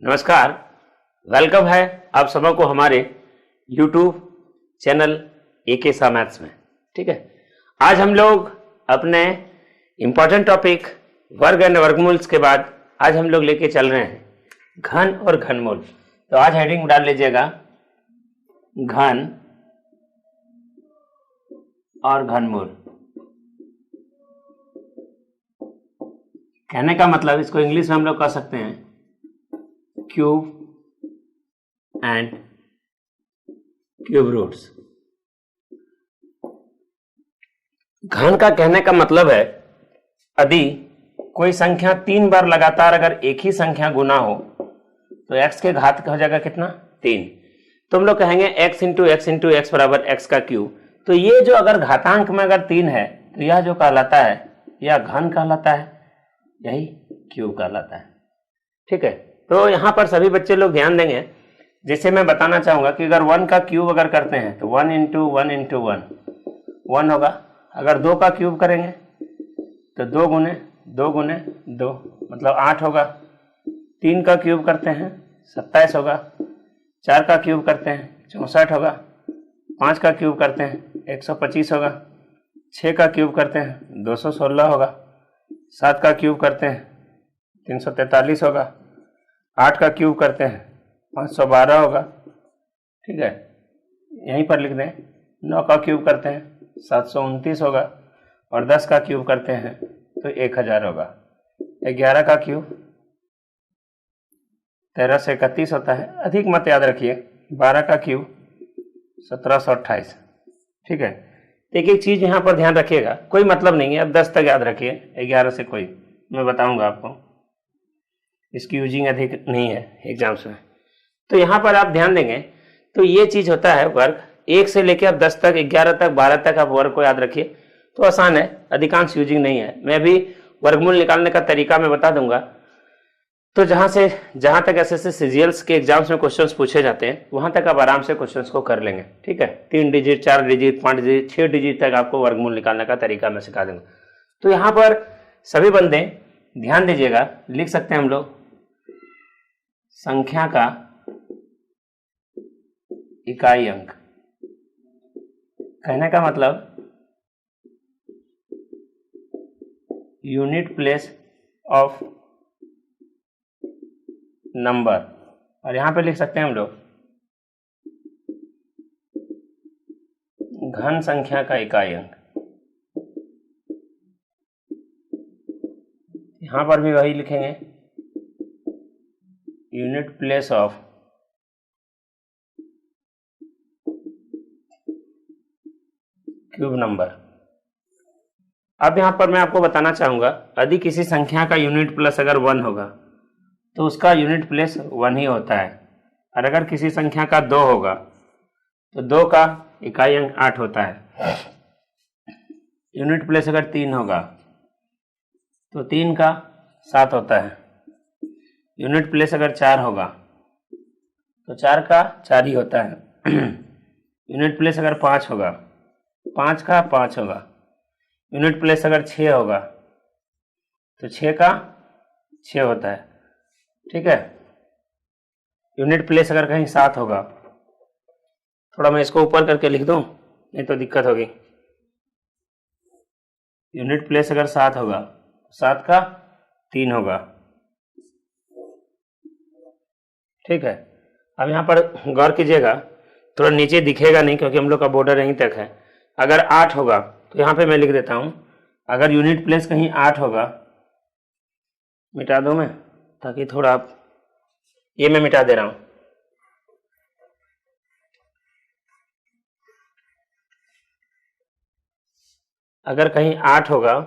नमस्कार, वेलकम है आप सबको हमारे YouTube चैनल एके सा मैथ्स में। ठीक है, आज हम लोग अपने इंपॉर्टेंट टॉपिक वर्ग एंड वर्गमूल्स के बाद आज हम लोग लेके चल रहे हैं घन और घनमूल। तो आज हेडिंग डाल लीजिएगा घन और घनमूल। कहने का मतलब इसको इंग्लिश में हम लोग कह सकते हैं क्यूब एंड क्यूब रूट्स। घन का कहने का मतलब है यदि कोई संख्या 3 बार लगातार अगर एक ही संख्या गुना हो तो x के घात का हो जाएगा कितना 3। तो हम लोग कहेंगे x इंटू एक्स बराबर x का क्यूब। तो ये जो अगर घातांक में अगर 3 है तो यह जो कहलाता है यह घन कहलाता है, यही क्यूब कहलाता है। ठीक है, तो यहाँ पर सभी बच्चे लोग ध्यान देंगे। जैसे मैं बताना चाहूंगा कि अगर 1 का क्यूब अगर करते हैं तो 1 इंटू 1 इंटू 1 होगा। अगर 2 का क्यूब करेंगे तो 2 गुने 2 गुने 2 मतलब 8 होगा। 3 का क्यूब करते हैं 27 होगा। 4 का क्यूब करते हैं 64 होगा। 5 का क्यूब करते हैं 125 होगा। 6 का क्यूब करते हैं 216 होगा। 7 का क्यूब करते हैं 343 होगा। 8 का क्यूब करते हैं 512 होगा। ठीक है, यहीं पर लिख दें। 9 का क्यूब करते हैं 729 होगा और 10 का क्यूब करते हैं तो 1000 होगा। 11 का क्यूब 1331 होता है, अधिक मत याद रखिए। 12 का क्यूब 1728। ठीक है, एक एक चीज यहाँ पर ध्यान रखिएगा, कोई मतलब नहीं है। अब 10 तक याद रखिए, 11 से कोई मैं बताऊंगा आपको, इसकी यूजिंग अधिक नहीं है एग्जाम्स में। तो यहाँ पर आप ध्यान देंगे तो ये चीज होता है वर्ग। 1 से लेकर आप 10 तक, 11 तक, 12 तक आप वर्ग को याद रखिए तो आसान है, अधिकांश यूजिंग नहीं है। मैं भी वर्गमूल निकालने का तरीका मैं बता दूंगा। तो जहां तक एसएससी सीजीएल्स के एग्जाम्स में क्वेश्चंस पूछे जाते हैं वहां तक आप आराम से क्वेश्चंस को कर लेंगे। ठीक है, 3 डिजिट, 4 डिजिट, 5 डिजिट, 6 डिजिट तक आपको वर्गमूल निकालने का तरीका मैं सिखा दूंगा। तो यहाँ पर सभी बंदे ध्यान दीजिएगा, लिख सकते हैं हम लोग संख्या का इकाई अंक। कहने का मतलब यूनिट प्लेस ऑफ नंबर, और यहां पे लिख सकते हैं हम लोग घन संख्या का इकाई अंक। यहां पर भी वही लिखेंगे unit place of cube number. अब यहां पर मैं आपको बताना चाहूंगा यदि किसी संख्या का यूनिट प्लस अगर 1 होगा तो उसका यूनिट प्लेस 1 ही होता है, और अगर किसी संख्या का 2 होगा तो 2 का इकाई अंक 8 होता है। यूनिट प्लेस अगर 3 होगा तो 3 का 7 होता है। यूनिट प्लेस अगर 4 होगा तो 4 का 4 ही होता है। यूनिट प्लेस अगर 5 होगा 5 का 5 होगा। यूनिट प्लेस अगर 6 होगा तो 6 का 6 होता है। ठीक है, यूनिट प्लेस अगर कहीं 7 होगा, थोड़ा मैं इसको ऊपर करके लिख दूं नहीं तो दिक्कत होगी। यूनिट प्लेस अगर 7 होगा 7 का 3 होगा। ठीक है, अब यहाँ पर गौर कीजिएगा, थोड़ा नीचे दिखेगा नहीं क्योंकि हम लोग का बॉर्डर यहीं तक है। अगर 8 होगा तो यहाँ पे मैं लिख देता हूं, अगर यूनिट प्लेस कहीं 8 होगा, मिटा दूं मैं ताकि थोड़ा आप, ये मैं मिटा दे रहा हूं। अगर कहीं 8 होगा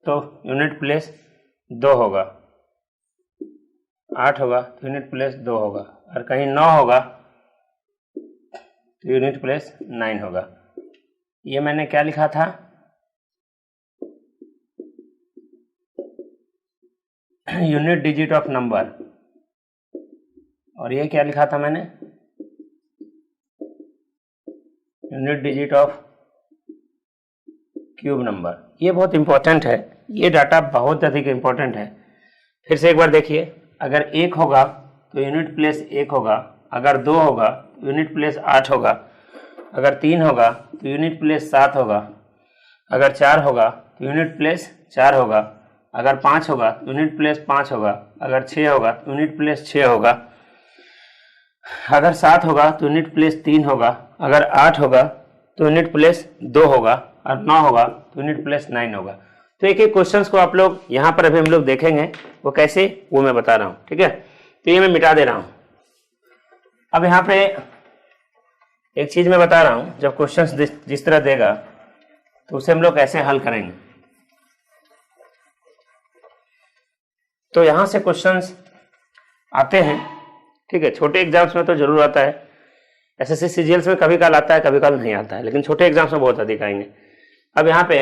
तो यूनिट प्लेस 2 होगा। 8 होगा तो यूनिट प्लेस 2 होगा, और कहीं 9 होगा तो यूनिट प्लेस 9 होगा। ये मैंने क्या लिखा था, यूनिट डिजिट ऑफ नंबर, और ये क्या लिखा था मैंने, unit digit of cube number. ये बहुत इंपॉर्टेंट है, ये डाटा बहुत अधिक इंपॉर्टेंट है। फिर से एक बार देखिए, अगर 1 होगा तो यूनिट प्लेस 1 होगा, अगर 2 होगा तो यूनिट प्लेस 8 होगा, अगर 3 होगा तो यूनिट प्लेस 7 होगा, अगर 4 होगा तो यूनिट प्लेस 4 होगा, अगर 5 होगा तो यूनिट प्लेस 5 होगा, अगर 6 होगा तो यूनिट प्लेस 6 होगा, अगर 7 होगा तो यूनिट प्लेस 3 होगा, अगर 8 होगा तो यूनिट प्लेस 2 होगा, और 9 होगा तो यूनिट प्लेस 9 होगा। तो एक एक क्वेश्चंस को आप लोग यहाँ पर अभी हम लोग देखेंगे, वो कैसे वो मैं बता रहा हूँ, ठीक है। तो ये मैं मिटा दे रहा हूँ। अब यहाँ पे एक चीज मैं बता रहा हूँ, जब क्वेश्चंस जिस तरह देगा तो उसे हम लोग कैसे हल करेंगे। तो यहाँ से क्वेश्चंस आते हैं, ठीक है। छोटे एग्जाम्स में तो जरूर आता है, एसएससी सीजीएल्स में कभी काल आता है, कभी काल नहीं आता है, लेकिन छोटे एग्जाम्स में बहुत अधिक आएंगे। अब यहाँ पे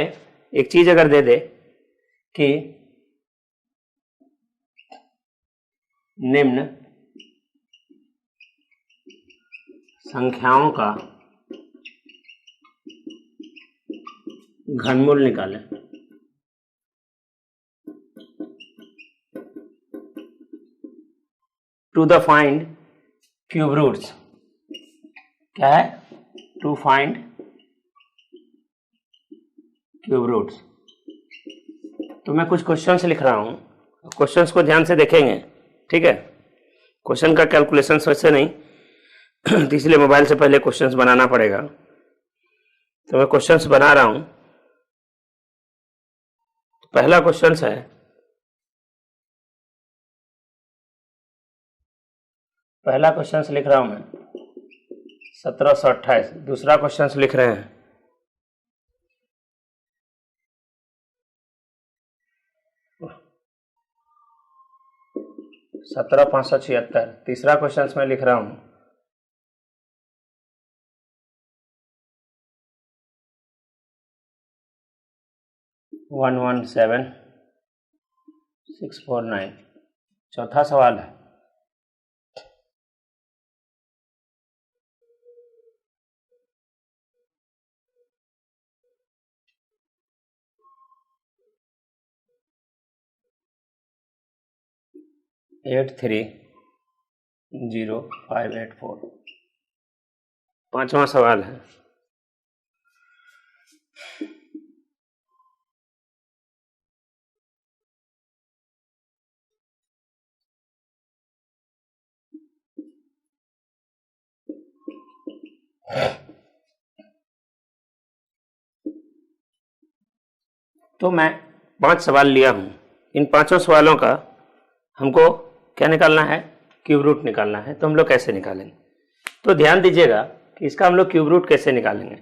एक चीज अगर दे दे कि निम्न संख्याओं का घनमूल निकालें, to the find cube roots. क्या है? To find cube roots. तो मैं कुछ क्वेश्चंस लिख रहा हूं, क्वेश्चंस को ध्यान से देखेंगे, ठीक है। क्वेश्चन का कैलकुलेशन वैसे नहीं तो इसलिए मोबाइल से पहले क्वेश्चंस बनाना पड़ेगा। तो मैं क्वेश्चंस बना रहा हूं। पहला क्वेश्चन है, पहला क्वेश्चन लिख रहा हूं मैं 1728। दूसरा क्वेश्चन लिख रहे हैं 17,576। तीसरा क्वेश्चन मैं लिख रहा हूं 117,649। चौथा सवाल है एट 30584। पांचवा सवाल है तो मैं 5 सवाल लिया हूं। इन पांचों सवालों का हमको क्या निकालना है? क्यूब रूट निकालना है। तो हम लोग कैसे निकालेंगे? तो ध्यान दीजिएगा कि इसका हम लोग क्यूब रूट कैसे निकालेंगे।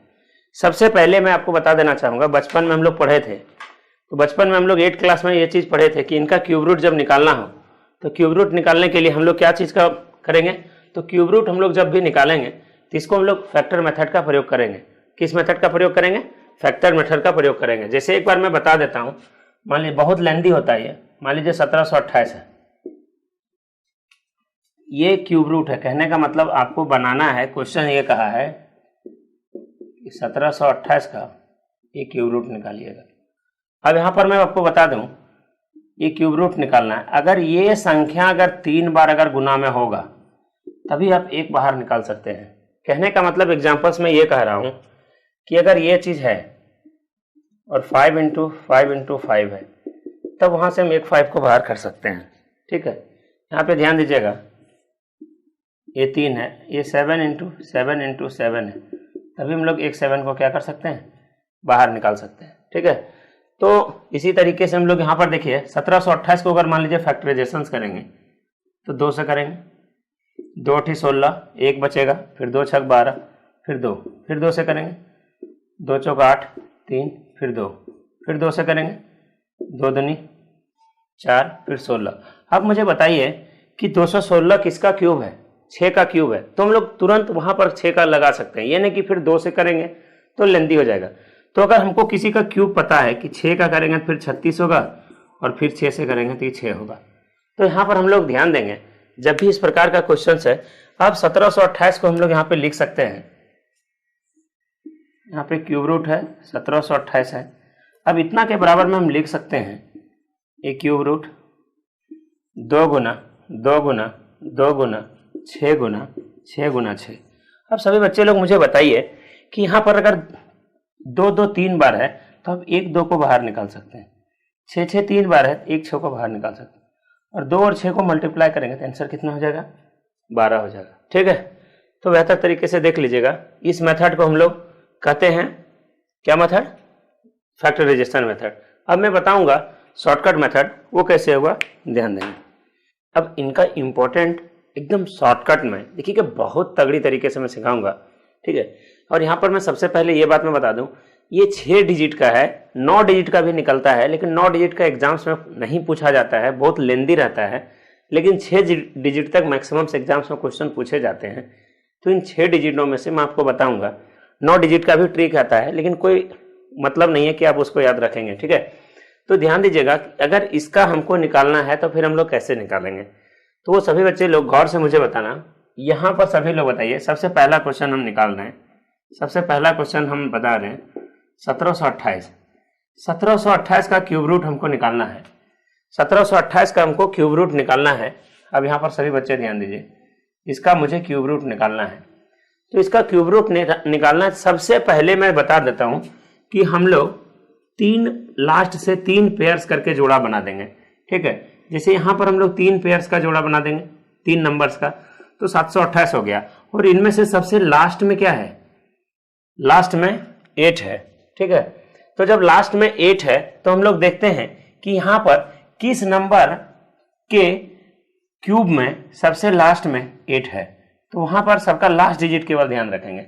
सबसे पहले मैं आपको बता देना चाहूंगा, बचपन में हम लोग पढ़े थे, तो बचपन में हम लोग 8 क्लास में ये चीज पढ़े थे कि इनका क्यूब रूट जब निकालना हो तो क्यूब रूट निकालने के लिए हम लोग क्या चीज का करेंगे? तो क्यूब रूट हम लोग जब भी निकालेंगे तो इसको हम लोग फैक्टर मेथड का प्रयोग करेंगे। किस मेथड का प्रयोग करेंगे? फैक्टर मेथड का प्रयोग करेंगे। जैसे एक बार मैं बता देता हूं, मान लीजिए बहुत लेंदी होता है ये, मान लीजिए 1728 है, ये क्यूब रूट है। कहने का मतलब आपको बनाना है, क्वेश्चन ये कहा है कि 1728 का ये क्यूब रूट निकालिएगा। अब यहां पर मैं आपको बता दूं, ये क्यूब रूट निकालना है। अगर ये संख्या अगर 3 बार अगर गुना में होगा तभी आप एक बाहर निकाल सकते हैं। कहने का मतलब एग्जांपल्स में ये कह रहा हूं कि अगर ये चीज है और 5 इंटू 5 है, तब वहां से हम एक 5 को बाहर कर सकते हैं, ठीक है। यहाँ पे ध्यान दीजिएगा, ये 3 है, ये 7 इंटू 7 है, तभी हम लोग एक 7 को क्या कर सकते हैं? बाहर निकाल सकते हैं, ठीक है। तो इसी तरीके से हम लोग यहाँ पर देखिए 1728 को अगर मान लीजिए फैक्टराइजेशन करेंगे तो 2 से करेंगे, 2 × 16, 1 बचेगा, फिर 2 × 6 12, फिर 2, फिर 2 से करेंगे, 2 × 4 8, 3, फिर 2, फिर 2 से करेंगे, 2 दूनी 4, फिर 16। अब मुझे बताइए कि 216 किसका क्यूब है? 6 का क्यूब है। तो हम लोग तुरंत वहां पर 6 का लगा सकते हैं, ये नहीं कि फिर 2 से करेंगे तो लेंदी हो जाएगा। तो अगर हमको किसी का क्यूब पता है कि 6 का करेंगे तो फिर 36 होगा, और फिर 6 से करेंगे तो ये 6 होगा। तो यहाँ पर हम लोग ध्यान देंगे, जब भी इस प्रकार का क्वेश्चन है, अब 1728 को हम लोग यहाँ पे लिख सकते हैं। यहाँ पे क्यूब रूट है, 1728 है। अब इतना के बराबर में हम लिख सकते हैं ये क्यूब रूट 2 गुना 2 गुना 6 गुना 6 गुना 6। अब सभी बच्चे लोग मुझे बताइए कि यहाँ पर अगर 2 2 3 बार है तो हम 1 2 को बाहर निकाल सकते हैं, 6 6 3 बार है 1 6 को बाहर निकाल सकते हैं, और 2 और 6 को मल्टीप्लाई करेंगे तो आंसर कितना हो जाएगा? 12 हो जाएगा। ठीक है, तो बेहतर तरीके से देख लीजिएगा, इस मेथड को हम लोग कहते हैं क्या मेथड? Factorisation method. अब मैं बताऊंगा शॉर्टकट मेथड, वो कैसे होगा ध्यान देंगे। अब इनका इंपॉर्टेंट एकदम शॉर्टकट में देखिए बहुत तगड़ी तरीके से मैं सिखाऊंगा। ठीक है, और यहाँ पर मैं सबसे पहले ये बात मैं बता दूं, ये 6 डिजिट का है, 9 डिजिट का भी निकलता है, लेकिन 9 डिजिट का एग्जाम्स में नहीं पूछा जाता है, बहुत लेंदी रहता है, लेकिन 6 डिजिट तक मैक्सिमम एग्जाम्स में क्वेश्चन पूछे जाते हैं। तो इन 6 डिजिटों में से मैं आपको बताऊंगा, 9 डिजिट का भी ट्रिक आता है, लेकिन कोई मतलब नहीं है कि आप उसको याद रखेंगे। ठीक है, तो ध्यान दीजिएगा, अगर इसका हमको निकालना है तो फिर हम लोग कैसे निकालेंगे, तो वो सभी बच्चे लोग गौर से मुझे बताना। यहाँ पर सभी लोग बताइए, सबसे पहला क्वेश्चन हम निकाल रहे हैं। सबसे पहला क्वेश्चन हम बता रहे हैं 1728। 1728 का क्यूब रूट हमको निकालना है। 1728 का हमको क्यूब रूट निकालना है। अब यहाँ पर सभी बच्चे ध्यान दीजिए, इसका मुझे क्यूब रूट निकालना है। तो इसका क्यूब रूट निकालना है, सबसे पहले मैं बता देता हूँ कि हम लोग 3 लास्ट से 3 पेयर्स करके जोड़ा बना देंगे। ठीक है, जैसे यहाँ पर हम लोग 3 पेयर्स का जोड़ा बना देंगे 3 नंबर्स का, तो 728 हो गया। और इनमें से सबसे लास्ट में क्या है? लास्ट में 8 है। ठीक है, तो जब लास्ट में 8 है तो हम लोग देखते हैं कि यहाँ पर किस नंबर के क्यूब में सबसे लास्ट में 8 है, तो वहां पर सबका लास्ट डिजिट केवल ध्यान रखेंगे।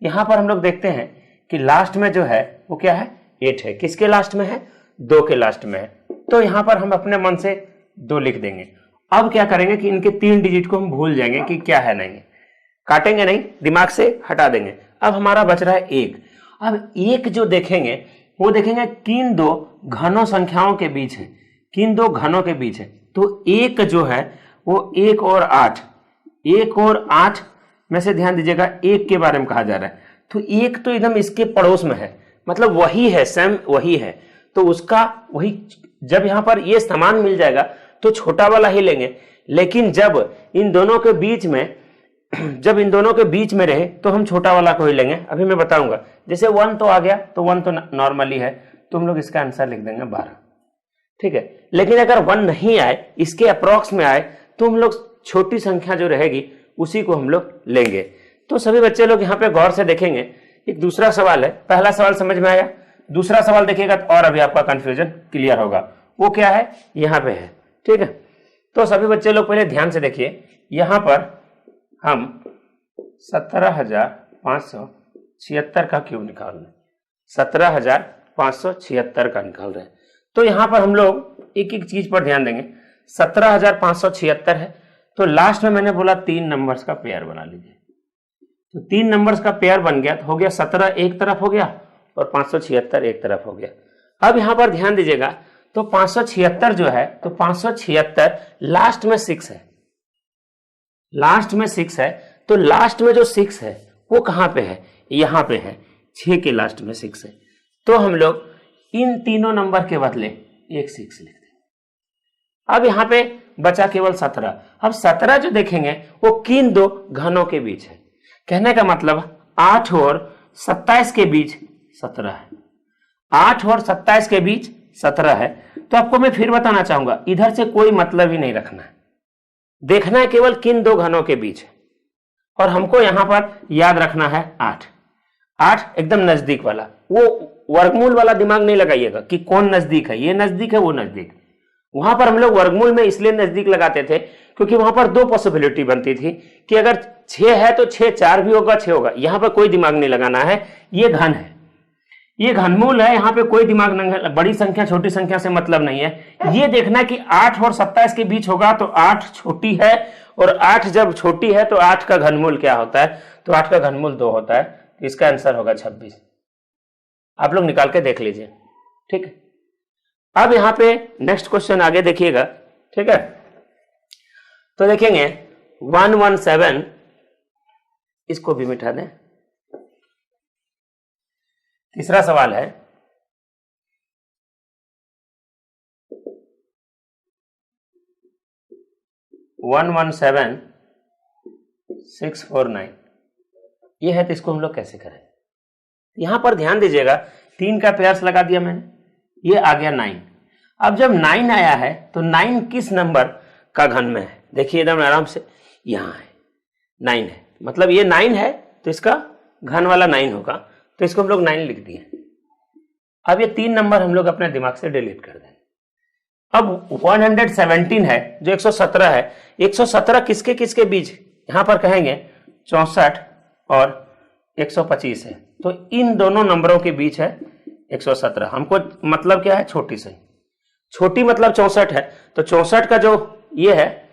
यहाँ पर हम लोग देखते हैं कि लास्ट में जो है वो क्या है? 8 है। किसके लास्ट में है? 2 के लास्ट में है। तो यहाँ पर हम अपने मन से 2 लिख देंगे। अब क्या करेंगे कि इनके 3 डिजिट को हम भूल जाएंगे कि क्या है, नहीं काटेंगे, नहीं दिमाग से हटा देंगे। अब हमारा बच रहा है 1। अब 1 जो देखेंगे वो देखेंगे किन 2 घनों संख्याओं के बीच है, किन 2 घनों के बीच है। तो 1 जो है वो 1 और 8, 1 और 8 में से ध्यान दीजिएगा 1 के बारे में कहा जा रहा है। तो 1 तो एकदम इसके पड़ोस में है, मतलब वही है, सेम वही है, तो उसका वही, जब यहां पर ये समान मिल जाएगा तो छोटा वाला ही लेंगे। लेकिन जब इन दोनों के बीच में रहे तो हम छोटा वाला को ही लेंगे। अभी मैं बताऊंगा, जैसे 1 तो आ गया तो 1 तो नॉर्मली है, तो हम लोग इसका आंसर लिख देंगे 12। ठीक है, लेकिन अगर 1 नहीं आए, इसके अप्रोक्स में आए, तो हम लोग छोटी संख्या जो रहेगी उसी को हम लोग लेंगे। तो सभी बच्चे लोग यहाँ पे गौर से देखेंगे। एक दूसरा सवाल है, पहला सवाल समझ में आया, दूसरा सवाल देखिएगा तो और अभी आपका कंफ्यूजन क्लियर होगा। वो क्या है? यहाँ पे है। ठीक है, तो सभी बच्चे लोग पहले ध्यान से देखिए, यहाँ पर हम 17,576 का क्यूब निकाल रहे हैं, 17,576 का निकाल रहे हैं। तो यहाँ पर हम लोग एक एक चीज पर ध्यान देंगे। 17,576 है, तो लास्ट में मैंने बोला 3 नंबर्स का पेयर बना लीजिए। तो 3 नंबर्स का पेयर बन गया, तो हो गया 17 एक तरफ हो गया और 576 एक तरफ हो गया। अब यहां पर ध्यान दीजिएगा, तो 576 जो है, तो 576 लास्ट में 6 है, लास्ट में 6 है। तो लास्ट में जो 6 है वो कहां पे है? यहां पे है, 6 के लास्ट में 6 है। तो हम लोग इन तीनों नंबर के बदले एक 6 लिख देंगे। अब यहां पे बचा केवल 17। अब 17 जो देखेंगे वो किन 2 घनों के बीच है। कहने का मतलब 8 और 27 के बीच 17 है, 8 और 27 के बीच 17 है। तो आपको मैं फिर बताना चाहूंगा, इधर से कोई मतलब ही नहीं रखना है, देखना है केवल किन 2 घनों के बीच है। और हमको यहां पर याद रखना है 8, 8 एकदम नजदीक वाला, वो वर्गमूल वाला दिमाग नहीं लगाइएगा कि कौन नजदीक है, ये नजदीक है वो नजदीक। वहां पर हम लोग वर्गमूल में इसलिए नजदीक लगाते थे क्योंकि वहां पर 2 पॉसिबिलिटी बनती थी कि अगर 6 है तो 6 4 भी होगा, 6 होगा। यहां पर कोई दिमाग नहीं लगाना है, ये घन है, ये घनमूल है, यहाँ पे कोई दिमाग नहीं, बड़ी संख्या छोटी संख्या से मतलब नहीं है। ये देखना है कि 8 और 27 के बीच होगा तो 8 छोटी है, और 8 जब छोटी है तो 8 का घनमूल क्या होता है? तो 8 का घनमूल 2 होता है। तो इसका आंसर होगा 26। आप लोग निकाल के देख लीजिए। ठीक है, अब यहां पे नेक्स्ट क्वेश्चन आगे देखिएगा। ठीक है, तो देखेंगे 117, इसको भी मिटा दें। तीसरा सवाल है, 117,649 ये है, तो इसको हम लोग कैसे करें? यहां पर ध्यान दीजिएगा, 3 का पेयर्स लगा दिया मैंने, ये आ गया 9। अब जब 9 आया है तो 9 किस नंबर का घन में है? देखिए एकदम आराम से, यहां है 9 है, मतलब ये 9 है तो इसका घन वाला 9 होगा, तो इसको हम लोग 9 लिख दिए। अब ये 3 नंबर हम लोग अपने दिमाग से डिलीट कर देंगे। अब 117 है जो 117 है, 117 किसके किसके बीच? यहां पर कहेंगे 64 और 125 है, तो इन दोनों नंबरों के बीच है 117। हमको मतलब क्या है? छोटी से छोटी मतलब 64 है, तो 64 का जो ये है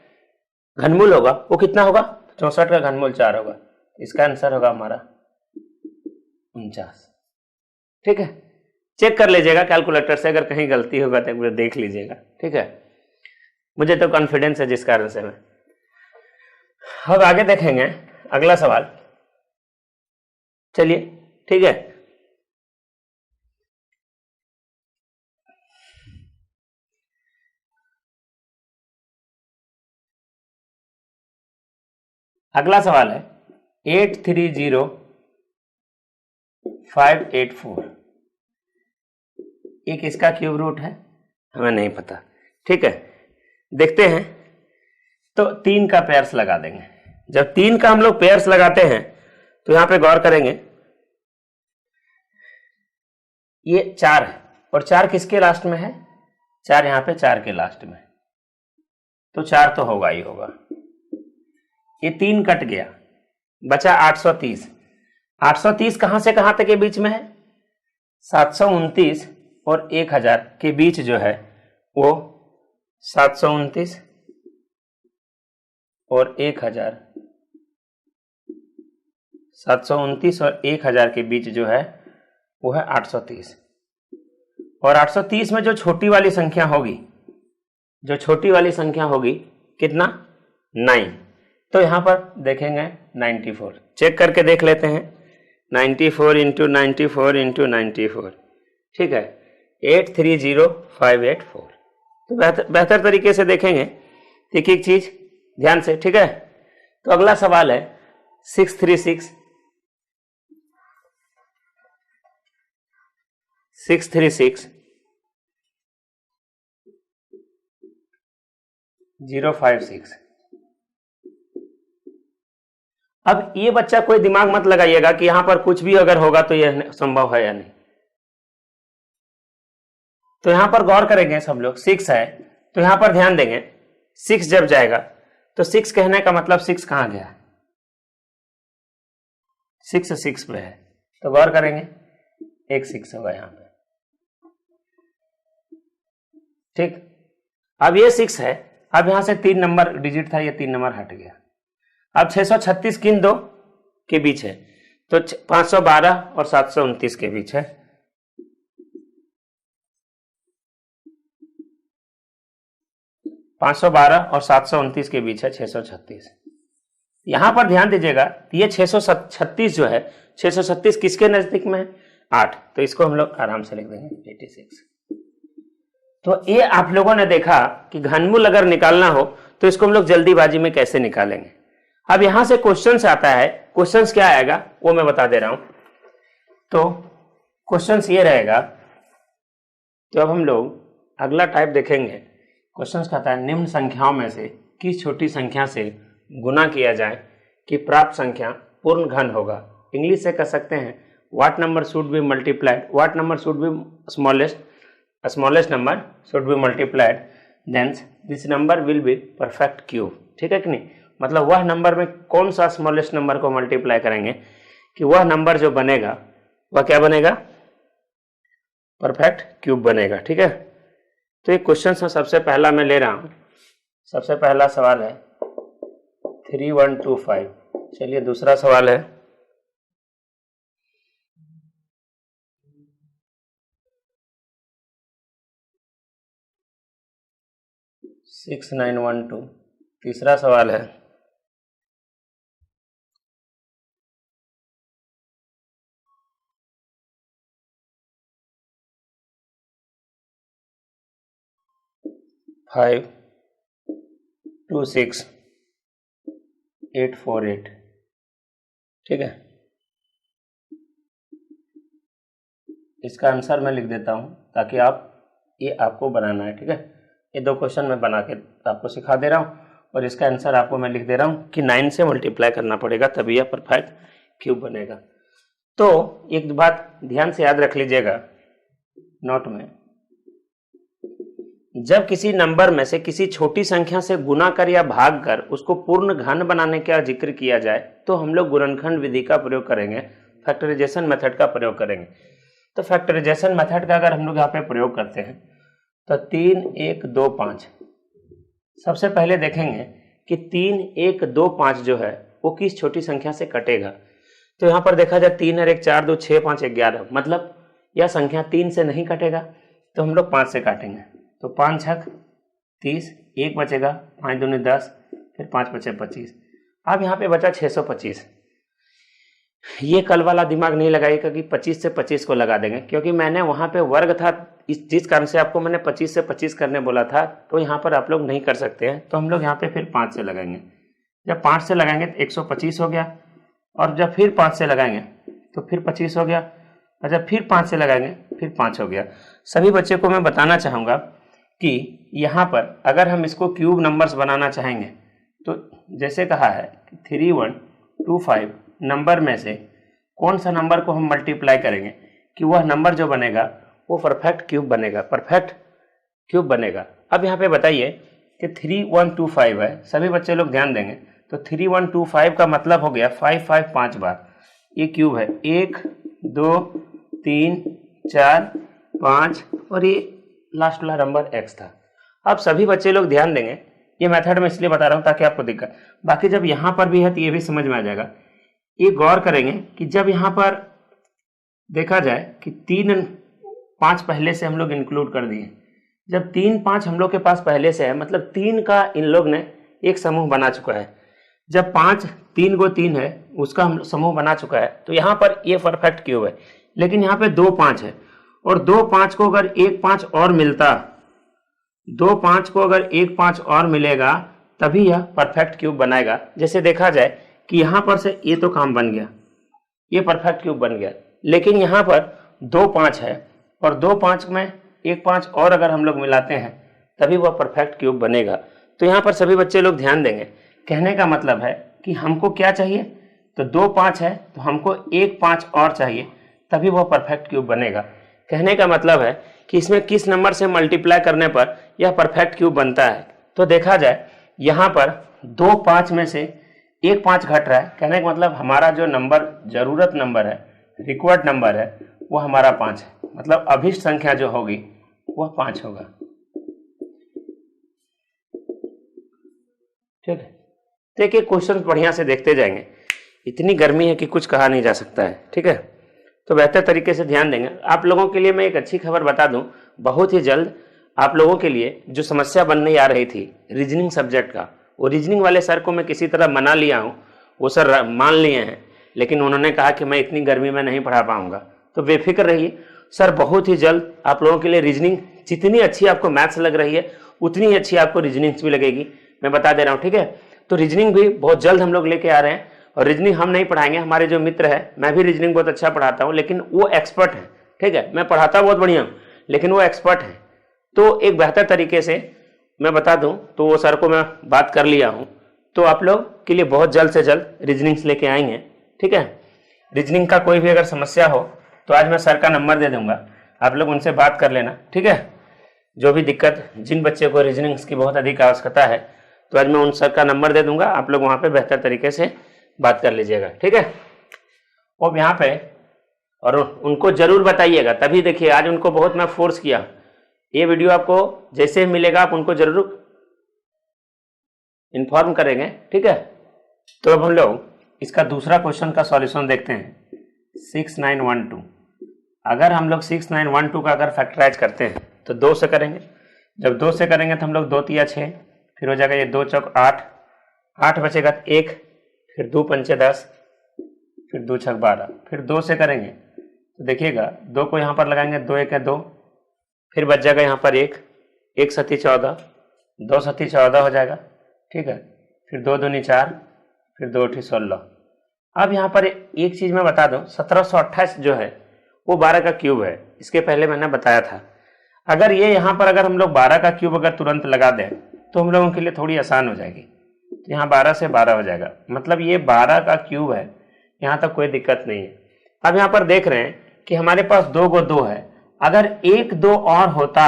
घनमूल होगा वो कितना होगा? 64 का घनमूल 4 होगा, इसका आंसर होगा हमारा 49। ठीक है, चेक कर लीजिएगा कैलकुलेटर से, अगर कहीं गलती होगा तो एक बार देख लीजिएगा। ठीक है, मुझे तो कॉन्फिडेंस है जिस कारण से मैं। अब आगे देखेंगे अगला सवाल, चलिए ठीक है। अगला सवाल है 830584, एक इसका क्यूब रूट है, हमें नहीं पता। ठीक है, देखते हैं, तो 3 का पेयर्स लगा देंगे। जब 3 का हम लोग पेयर्स लगाते हैं तो यहां पे गौर करेंगे, ये 4 है और 4 किसके लास्ट में है? 4 यहां पे 4 के लास्ट में, तो 4 तो होगा ही होगा। ये 3 कट गया, बचा 830। 830 कहां से कहां तक के बीच में है? 729 और 1000 के बीच जो है वो 729 और 1000, 729 और 1000 के बीच जो है वो है 830। और 830 में जो छोटी वाली संख्या होगी, जो छोटी वाली संख्या होगी कितना? 9, तो यहां पर देखेंगे 94, चेक करके देख लेते हैं। 94 इंटू 94 इंटू 94, ठीक है, 830584। तो बेहतर तरीके से देखेंगे एक एक चीज ध्यान से। ठीक है, तो अगला सवाल है 636 056। अब ये बच्चा कोई दिमाग मत लगाइएगा कि यहां पर कुछ भी अगर होगा तो यह संभव है या नहीं। तो यहां पर गौर करेंगे सब लोग, 6 है तो यहां पर ध्यान देंगे, 6 जब जाएगा तो 6 कहने का मतलब 6 कहां गया? 6 पे है, तो गौर करेंगे एक 6 होगा यहां पे। ठीक, अब ये 6 है, अब यहां से 3 नंबर डिजिट था, ये 3 नंबर हट गया। अब 636 किन दो के बीच है? तो 512 और 729 के बीच है। पांच सौ 12 और 729 के बीच है 636। यहां पर ध्यान दीजिएगा, ये 636 जो है, 636 किसके नजदीक में है? 8, तो इसको हम लोग आराम से लिख देंगे 86। तो ये आप लोगों ने देखा कि घनमूल अगर निकालना हो तो इसको हम लोग जल्दीबाजी में कैसे निकालेंगे। अब यहां से क्वेश्चंस आता है, क्वेश्चंस क्या आएगा वो मैं बता दे रहा हूं। तो क्वेश्चंस ये रहेगा, तो अब हम लोग अगला टाइप देखेंगे। क्वेश्चंस कहता है निम्न संख्याओं में से किस छोटी संख्या से गुना किया जाए कि प्राप्त संख्या पूर्ण घन होगा। इंग्लिश से कह सकते हैं what number should be multiplied, what number should be smallest number should be multiplied, then this number will be perfect cube. ठीक है कि नहीं, मतलब वह नंबर में कौन सा स्मॉलेस्ट नंबर को मल्टीप्लाई करेंगे कि वह नंबर जो बनेगा वह क्या बनेगा? परफेक्ट क्यूब बनेगा। ठीक है, तो ये क्वेश्चन सबसे पहला मैं ले रहा हूं। सबसे पहला सवाल है 3125। चलिए दूसरा सवाल है 6912। तीसरा सवाल है 526। 848। ठीक है, इसका आंसर मैं लिख देता हूं ताकि ये आपको बनाना है। ठीक है, ये 2 क्वेश्चन मैं बना के आपको सिखा दे रहा हूं और इसका आंसर आपको मैं लिख दे रहा हूं कि 9 से मल्टीप्लाई करना पड़ेगा तभी यह परफेक्ट क्यूब बनेगा। तो एक बात ध्यान से याद रख लीजिएगा नोट में, जब किसी नंबर में से किसी छोटी संख्या से गुना कर या भाग कर उसको पूर्ण घन बनाने का जिक्र किया जाए तो हम लोग गुणनखंड विधि का प्रयोग करेंगे, फैक्टराइजेशन मेथड का प्रयोग करेंगे। तो फैक्टराइजेशन मेथड का अगर हम लोग यहाँ पे प्रयोग करते हैं तो 3 1 2 5, सबसे पहले देखेंगे कि 3 1 2 5 जो है वो किस छोटी संख्या से कटेगा। तो यहाँ पर देखा जाए 3 और 1 4 2 6 5 11, मतलब यह संख्या 3 से नहीं कटेगा तो हम लोग 5 से काटेंगे। तो 5 छक 30, 1 बचेगा, 5 दूनी 10, फिर 5 बचे 25। अब यहाँ पे बचा 625। ये कल वाला दिमाग नहीं लगाइएगा कि 25 से 25 को लगा देंगे, क्योंकि मैंने वहां पे वर्ग था, जिस कारण से आपको मैंने 25 से 25 करने बोला था, तो यहाँ पर आप लोग नहीं कर सकते हैं। तो हम लोग यहाँ पे फिर 5 से लगाएंगे। जब 5 से लगाएंगे तो 125 हो गया, और जब फिर 5 से लगाएंगे तो फिर 25 हो गया, और जब फिर 5 से लगाएंगे फिर 5 हो गया। सभी बच्चे को मैं बताना चाहूँगा कि यहाँ पर अगर हम इसको क्यूब नंबर्स बनाना चाहेंगे तो जैसे कहा है 3125 नंबर में से कौन सा नंबर को हम मल्टीप्लाई करेंगे कि वह नंबर जो बनेगा वो परफेक्ट क्यूब बनेगा, परफेक्ट क्यूब बनेगा। अब यहाँ पे बताइए कि 3125 है, सभी बच्चे लोग ध्यान देंगे। तो 3125 का मतलब हो गया 5 5 5 बार, ये क्यूब है। 1 2 3 4 5 और ये लास्ट वाला नंबर x था। अब सभी बच्चे लोग ध्यान देंगे, ये मेथड में इसलिए बता रहा हूं ताकि आपको दिक्कत, बाकी जब यहां पर भी है तो ये भी समझ में आ जाएगा। ये गौर करेंगे कि जब यहां पर देखा जाए कि 3 5 पहले से हम लोग इंक्लूड कर दिए, जब 3 5 हम लोग के पास पहले से है, मतलब 3 का इन लोग ने एक समूह बना चुका है। जब 5 3 को 3 है उसका हम समूह बना चुका है, तो यहाँ पर ये परफेक्ट क्यूब है। लेकिन यहाँ पे 2 5 है, और 2 5 को अगर 1 5 और मिलता, 2 5 को अगर 1 5 और मिलेगा तभी यह परफेक्ट क्यूब बनाएगा। जैसे देखा जाए कि यहां पर से ये तो काम बन गया, ये परफेक्ट क्यूब बन गया, लेकिन यहां पर 2 5 है और 2 5 में 1 5 और अगर हम लोग मिलाते हैं तभी वह परफेक्ट क्यूब बनेगा। तो यहां पर सभी बच्चे लोग ध्यान देंगे, कहने का मतलब है कि हमको क्या चाहिए, तो 2 5 है तो हमको 1 5 और चाहिए तभी वह परफेक्ट क्यूब बनेगा। कहने का मतलब है कि इसमें किस नंबर से मल्टीप्लाई करने पर यह परफेक्ट क्यूब बनता है। तो देखा जाए यहाँ पर 2 5 में से 1 5 घट रहा है, कहने का मतलब हमारा जो नंबर जरूरत नंबर है, रिक्वायर्ड नंबर है, वो हमारा 5 है, मतलब अभिष्ट संख्या जो होगी वह 5 होगा। ठीक है, देखिए क्वेश्चन बढ़िया से देखते जाएंगे, इतनी गर्मी है कि कुछ कहा नहीं जा सकता है। ठीक है, तो बेहतर तरीके से ध्यान देंगे। आप लोगों के लिए मैं एक अच्छी खबर बता दूं, बहुत ही जल्द आप लोगों के लिए जो समस्या बनने आ रही थी रीजनिंग सब्जेक्ट का, वो रीजनिंग वाले सर को मैं किसी तरह मना लिया हूं, वो सर मान लिए हैं, लेकिन उन्होंने कहा कि मैं इतनी गर्मी में नहीं पढ़ा पाऊंगा। तो बेफिक्र रहिए, सर बहुत ही जल्द आप लोगों के लिए रीजनिंग, जितनी अच्छी आपको मैथ्स लग रही है उतनी ही अच्छी आपको रीजनिंग भी लगेगी, मैं बता दे रहा हूँ। ठीक है, तो रीजनिंग भी बहुत जल्द हम लोग लेके आ रहे हैं, और रीजनिंग हम नहीं पढ़ाएंगे, हमारे जो मित्र है, मैं भी रीजनिंग बहुत अच्छा पढ़ाता हूं, लेकिन वो एक्सपर्ट है। ठीक है, मैं पढ़ाता बहुत बढ़िया हूं लेकिन वो एक्सपर्ट है। तो एक बेहतर तरीके से मैं बता दूं, तो वो सर को मैं बात कर लिया हूं, तो आप लोग के लिए बहुत जल्द से जल्द रीजनिंग लेके आएंगे। ठीक है, रीजनिंग का कोई भी अगर समस्या हो तो आज मैं सर का नंबर दे दूंगा, आप लोग उनसे बात कर लेना। ठीक है, जो भी दिक्कत, जिन बच्चे को रीजनिंग की बहुत अधिक आवश्यकता है, तो आज मैं उन सर का नंबर दे दूंगा, आप लोग वहां पे बेहतर तरीके से बात कर लीजिएगा। ठीक है, और यहाँ पे और उनको जरूर बताइएगा, तभी देखिए आज उनको बहुत मैं फोर्स किया। ये वीडियो आपको जैसे मिलेगा आप उनको जरूर इन्फॉर्म करेंगे। ठीक है, तो अब हम लोग इसका दूसरा क्वेश्चन का सॉल्यूशन देखते हैं। 6912, अगर हम लोग 6912 का अगर फैक्टराइज करते हैं तो 2 से करेंगे। जब 2 से करेंगे तो हम लोग 2 तिया 6, फिर हो जाएगा ये 2 चौक 8, 8 बचेगा 1, फिर 2 पंचे 10, फिर 2 छक 12, फिर 2 से करेंगे तो देखिएगा 2 को यहाँ पर लगाएंगे, 2 1 है 2, फिर बच जाएगा यहाँ पर 1, 1 सती 14, 2 सती 14 हो जाएगा। ठीक है, फिर 2 दूनी 4, फिर 2 × 16। अब यहाँ पर एक चीज मैं बता दूं, 1728 जो है वो 12 का क्यूब है। इसके पहले मैंने बताया था। अगर ये यहाँ पर अगर हम लोग 12 का क्यूब अगर तुरंत लगा दें तो हम लोगों के लिए थोड़ी आसान हो जाएगी। तो यहाँ 12 से 12 हो जाएगा, मतलब ये 12 का क्यूब है, यहाँ तक कोई दिक्कत नहीं है। अब यहाँ पर देख रहे हैं कि हमारे पास 2 को 2 है, अगर 1 2 और होता,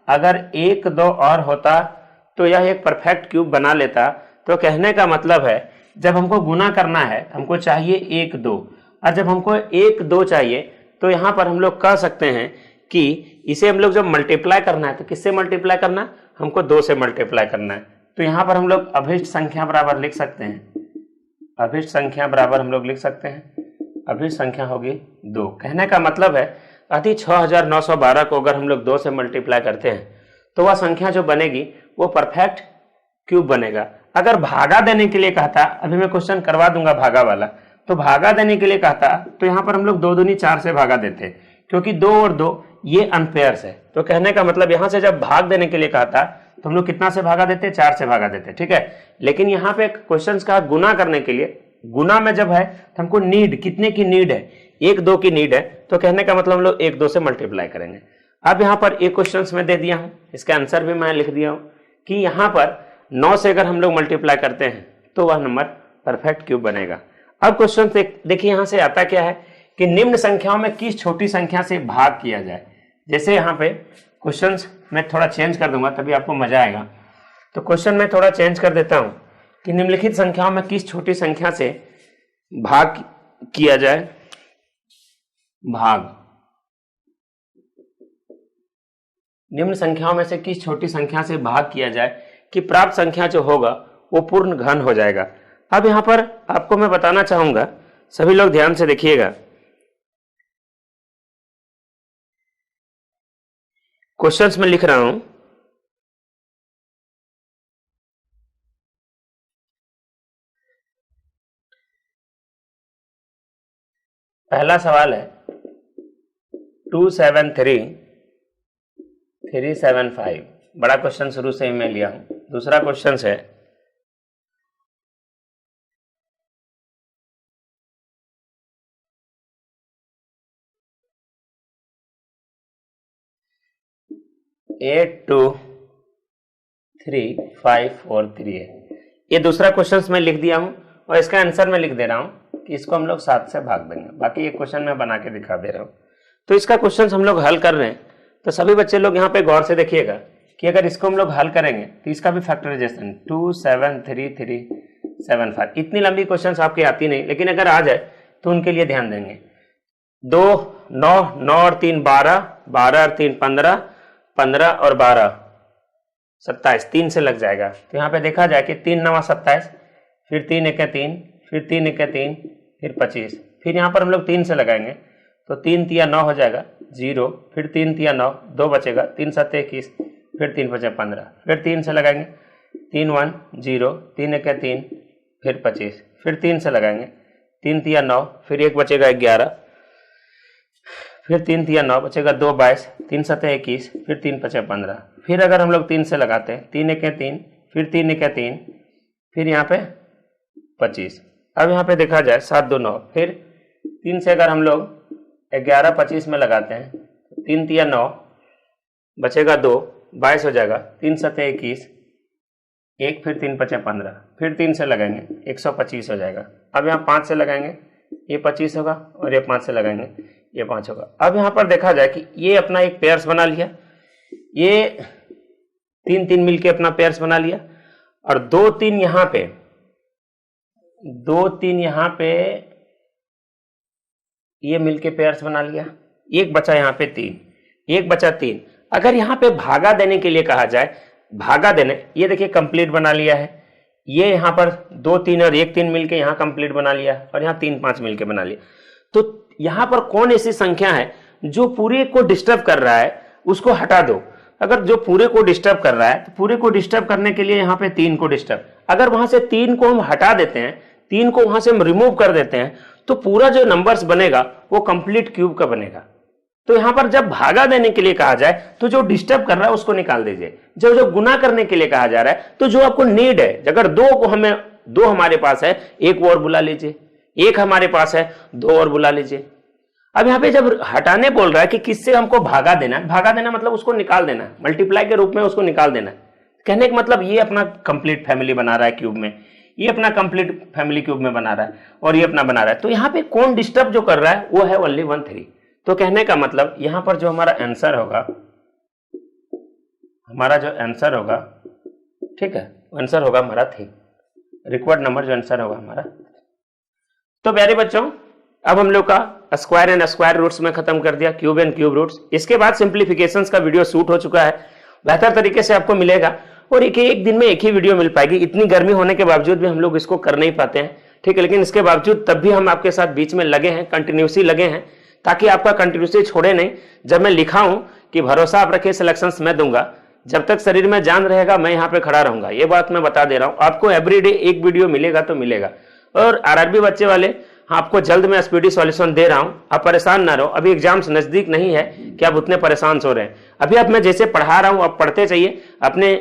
अगर 1 2 और होता तो यह एक परफेक्ट क्यूब बना लेता। तो कहने का मतलब है जब हमको गुना करना है हमको चाहिए 1 2, और जब हमको 1 2 चाहिए तो यहाँ पर हम लोग कह सकते हैं कि इसे हम लोग जब मल्टीप्लाई करना है तो किससे मल्टीप्लाई करना है, हमको 2 से मल्टीप्लाई करना है। तो यहाँ पर हम लोग अभिष्ट संख्या बराबर लिख सकते हैं, अभिष्ट संख्या बराबर हम लोग लिख सकते हैं, अभिष्ट संख्या होगी 2। कहने का मतलब है यदि 6912 को अगर हम लोग 2 से मल्टीप्लाई करते हैं तो वह संख्या जो बनेगी वो परफेक्ट क्यूब बनेगा। अगर भागा देने के लिए कहता, अभी मैं क्वेश्चन करवा दूंगा भागा वाला, तो भागा देने के लिए कहता तो यहाँ पर हम लोग 2 दूनी 4 से भागा देते, क्योंकि 2 और 2 ये अनपेयर्स है। तो कहने का मतलब यहाँ से जब भाग देने के लिए कहता तो हम लोग कितना से भागा देते, 4 से भागा देते, ठीक है। लेकिन यहाँ पे क्वेश्चन का गुना करने के लिए, गुना में जब है तो हमको नीड, कितने की नीड है, 1 2 की नीड है, तो कहने का मतलब हम लोग 1 2 से मल्टीप्लाई करेंगे। अब यहाँ पर एक क्वेश्चन में दे दिया हूँ, इसका आंसर भी मैं लिख दिया हूँ कि यहाँ पर 9 से अगर हम लोग मल्टीप्लाई करते हैं तो वह नंबर परफेक्ट क्यूब बनेगा। अब क्वेश्चन देखिए यहाँ से आता क्या है कि निम्न संख्याओं में किस छोटी संख्या से भाग किया जाए। जैसे यहाँ पे क्वेश्चन मैं थोड़ा चेंज कर दूंगा तभी आपको मजा आएगा। तो क्वेश्चन में थोड़ा चेंज कर देता हूँ कि निम्नलिखित संख्याओं में किस छोटी संख्या से भाग किया जाए, भाग, निम्न संख्याओं में से किस छोटी संख्या से भाग किया जाए कि प्राप्त संख्या जो होगा वो पूर्ण घन हो जाएगा। अब यहां पर आपको मैं बताना चाहूंगा, सभी लोग ध्यान से देखिएगा, क्वेश्चंस में लिख रहा हूं, पहला सवाल है 273375, बड़ा क्वेश्चन शुरू से ही मैं लिया हूं। दूसरा क्वेश्चन है 823543 है। ये दूसरा क्वेश्चन मैं लिख दिया हूं और इसका आंसर मैं लिख दे रहा हूं कि इसको हम लोग 7 से भाग देंगे। बाकी ये क्वेश्चन मैं बना के दिखा दे रहा हूं। तो इसका क्वेश्चन हम लोग हल कर रहे हैं, तो सभी बच्चे लोग यहाँ पे गौर से देखिएगा कि अगर इसको हम लोग हल करेंगे तो इसका भी फैक्टराइजेशन 27335, इतनी लंबी क्वेश्चन आपकी आती नहीं, लेकिन अगर आ जाए तो उनके लिए ध्यान देंगे। 2 9 9 और 3 12, 12 और 3 15, 15 और 12 27, 3 से लग जाएगा। तो यहाँ पे देखा जाए कि 3 9 27, फिर 3 1 3, फिर 3 1 3, फिर 25, फिर यहाँ पर हम लोग 3 से लगाएंगे तो 3 3 9 हो जाएगा 0, फिर 3 3 9, 2 बचेगा, 3 7 21, फिर 3 5 15, फिर 3 से लगाएंगे 3 1 0, 3 1 3, फिर 25, फिर 3 से लगाएंगे 3 3 9, फिर 1 बचेगा 11, फिर 3 3 9 बचेगा 2 22, 3 7 21, फिर 3 5 15, फिर अगर हम लोग 3 से लगाते हैं 3 1 3, फिर 3 1 3, फिर यहाँ पे 25। अब यहाँ पे देखा जाए 7 2 9, फिर 3 से अगर हम लोग 11 25 में लगाते हैं 3 3 9 बचेगा 2 22 हो जाएगा, 3 7 21, 1, फिर 3 5 15, फिर 3 से लगाएंगे 125 हो जाएगा। अब यहाँ 5 से लगाएंगे ये 25 होगा और ये 5 से लगाएंगे ये 5 होगा। अब यहाँ पर देखा जाए कि ये अपना एक पेयर्स बना लिया, ये 3 3 मिलके अपना पेयर्स बना लिया, और 2 3 यहाँ पे, 2 3 यहाँ पे ये मिलके पेयर्स बना लिया, एक बचा यहाँ पे 3, एक बचा 3। अगर यहाँ पे भागा देने के लिए कहा जाए, भागा देने, ये देखिए कंप्लीट बना लिया है, ये यहाँ पर 2 3 और 1 3 मिलके यहाँ कंप्लीट बना लिया, और यहाँ 3 5 मिलके बना लिया। तो यहाँ पर कौन ऐसी संख्या है जो पूरे को डिस्टर्ब कर रहा है, उसको हटा दो। अगर जो पूरे को डिस्टर्ब कर रहा है तो पूरे को डिस्टर्ब करने के लिए यहाँ पे 3 को डिस्टर्ब, अगर वहां से 3 को हम हटा देते हैं, 3 को वहां से हम रिमूव कर देते हैं, तो पूरा जो नंबर्स बनेगा वो कंप्लीट क्यूब का बनेगा। तो यहाँ पर जब भागा देने के लिए कहा जाए तो जो डिस्टर्ब कर रहा है उसको निकाल दीजिए, जो गुना करने के लिए कहा जा रहा है तो जो आपको नीड है, अगर 2 को हमें 2 हमारे पास है, 1 और बुला लीजिए, 1 हमारे पास है, 2 और बुला लीजिए। अब यहां पे जब हटाने बोल रहा है कि किससे हमको भागा देना है, भागा देना मतलब उसको निकाल देना है, मल्टीप्लाई के रूप में उसको निकाल देना है। कहने का मतलब ये अपना कंप्लीट फैमिली बना रहा है क्यूब में, ये अपना कंप्लीट फैमिली क्यूब में बना रहा है और ये अपना बना रहा है। तो यहाँ पे कौन डिस्टर्ब जो कर रहा है वो है ओनली 1 3। तो कहने का मतलब यहां पर जो हमारा आंसर होगा, ठीक है, आंसर होगा हमारा 3, रिक्वायर्ड नंबर जो आंसर होगा हमारा। तो प्यारे बच्चों, अब हम लोग का स्क्वायर एंड स्क्वायर रूट्स में खत्म कर दिया, क्यूब एंड क्यूब रूट्स। इसके बाद सिंप्लीफिकेशंस का वीडियो शूट हो चुका है, बेहतर तरीके से आपको मिलेगा और एक दिन में एक ही वीडियो मिल पाएगी। इतनी गर्मी होने के बावजूद भी हम लोग इसको कर नहीं पाते हैं, ठीक है, लेकिन इसके बावजूद तब भी हम आपके साथ बीच में लगे हैं, कंटिन्यूसली लगे हैं, ताकि आपका कंटिन्यूसली छोड़े नहीं। जब मैं लिखा हूं कि भरोसा आप रखिए, सिलेक्शंस मैं दूंगा, जब तक शरीर में जान रहेगा मैं यहाँ पे खड़ा रहूंगा, ये बात मैं बता दे रहा हूँ। आपको एवरीडे एक वीडियो मिलेगा तो मिलेगा। और आरआरबी बच्चे वाले, आपको जल्द में स्पीडी सॉल्यूशन दे रहा हूं, आप परेशान ना रहो। अभी एग्जाम्स नजदीक नहीं है कि आप उतने परेशान हो रहे हैं। अभी अब मैं जैसे पढ़ा रहा हूं आप पढ़ते चाहिए, अपने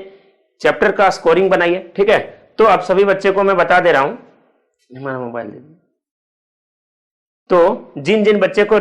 चैप्टर का स्कोरिंग बनाइए, ठीक है। तो आप सभी बच्चे को मैं बता दे रहा हूं, हमारा मोबाइल दे दीजिए। तो जिन जिन बच्चे को